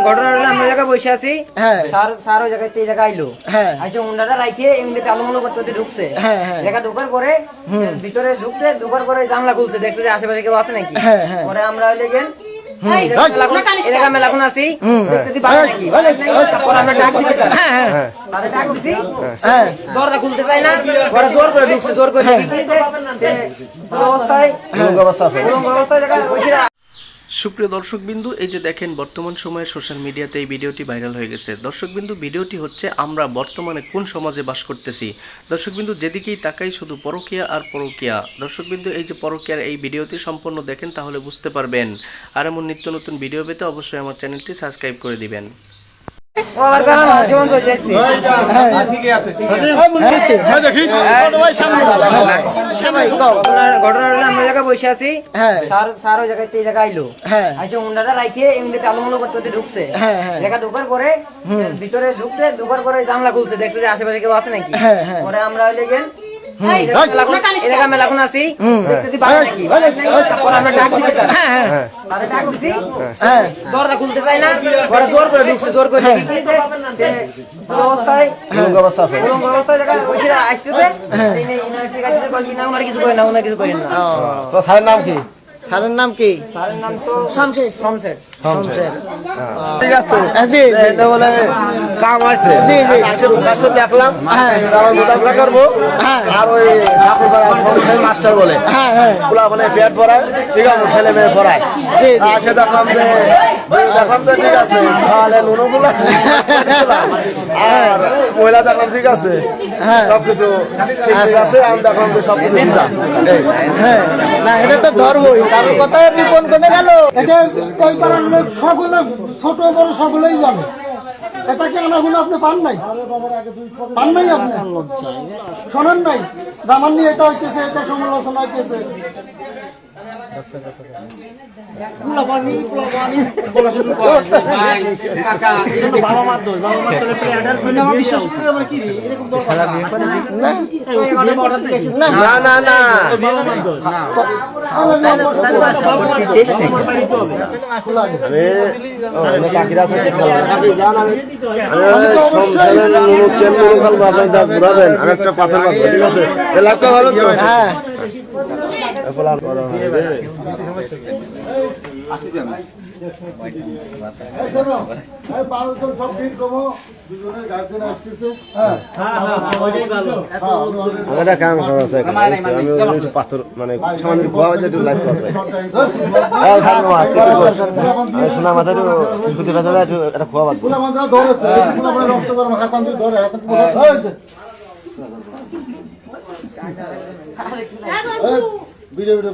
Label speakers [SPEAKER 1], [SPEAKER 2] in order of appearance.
[SPEAKER 1] ঘটনা হলো আমরা জায়গায় বসে আছি, স্যার ওই জায়গায় এই জায়গায় আইলো, আইসে হুন্ডাটা রাইখে এমনি টালুমুলো করতে ঢুকছে, জায়গা ঢোকার পরে ভিতরে ঢুকছে, ঢোকার পরে জানলা খুলছে, দেখছে যে আশেপাশে কেউ আছে নাকি। পরে আমরা ওই দেখেন মেলাখন আছি, দেখতেছি বাড়ি নাকি, আমরা ডাক দিচ্ছি, ডাক দিচ্ছি, দরজা খুলতে চাই না, ওরা জোর করে ঢুকছে, জোর করে অবস্থায়
[SPEAKER 2] সুপ্রিয় দর্শকবিন্দু, এই যে দেখেন বর্তমান সময়ে সোশ্যাল মিডিয়াতে এই ভিডিওটি ভাইরাল হয়ে গেছে। দর্শকবিন্দু, ভিডিওটি হচ্ছে আমরা বর্তমানে কোন সমাজে বাস করতেছি। দর্শকবিন্দু, যেদিকেই তাকাই শুধু পরকীয়া আর পরকীয়া। দর্শকবিন্দু, এই যে পরকীয়ার এই ভিডিওটি সম্পূর্ণ দেখেন, তাহলে বুঝতে পারবেন। আর এমন নিত্য নতুন ভিডিও পেতে অবশ্যই আমার চ্যানেলটি সাবস্ক্রাইব করে দিবেন।
[SPEAKER 1] ঘটনা হলো আমরা জায়গায় বসে আছি, স্যার ওই জায়গায় এই জায়গায় আইলো, আইসে হুন্ডাটা রাইখে এমনি টালুমুলো করতে ঢুকছে, জায়গা ঢোকার পরে ভিতরে ঢুকছে, ঢোকার পরে জানলা খুলছে, দেখছে যে আশেপাশে কেউ আছে নাকি। পরে আমরা ওই দেখেন মেলাখন আছি, দেখতেছি বাড়ি নাকি, আমরা ডাক দিচ্ছি, ডাক দিচ্ছি, দরজা খুলতে চাই না, ওরা জোর করে ঢুকছে, জোর করে অবস্থায় আসতেছে, ঠিক আছে ওনার কিছু করে না, ওনার কিছু করেন না।
[SPEAKER 3] তো স্যারের নাম কি?
[SPEAKER 1] স্যারের নাম কি? স্যারের নাম তো শমশের। শমশের, শমশের,
[SPEAKER 3] ঠিক আছে। এটা বলে কাম আছে, আসলে দেখলাম মোটামুটি করবো। আর ওই ঠাকুরপাড়া শমশের মাস্টার বলে পোলা বলে পেট পড়ায়, ঠিক আছে, ছেলে মেয়ে পড়ায়। আসে দেখলাম যে ঠিক আছে, তাহলে নুনো পোলা আর মহিলা দেখলাম ঠিক আছে, সবকিছু ঠিক আছে। আমি দেখলাম যে সবকিছু
[SPEAKER 4] না, এটা তো ধর্মই, কারণ কথা বিপন করে গেল। এটা ওই পাড়ার লোক সকলে, ছোট বড় সকলেই জানে। এটা কি আনাগুলো আপনি পান নাই? পান নাই আপনি? শোনেন নাই? দামান নিয়ে এটা হইতেছে, এটা সমালোচনা হইতেছে।
[SPEAKER 3] একটা পাথর ঠিক আছে, এলাকা ভালো তো। হ্যাঁ, পাথর মানে সামান্য সোনা মাথায় একটা খোয়া বাদ ভিডিও ভিডিও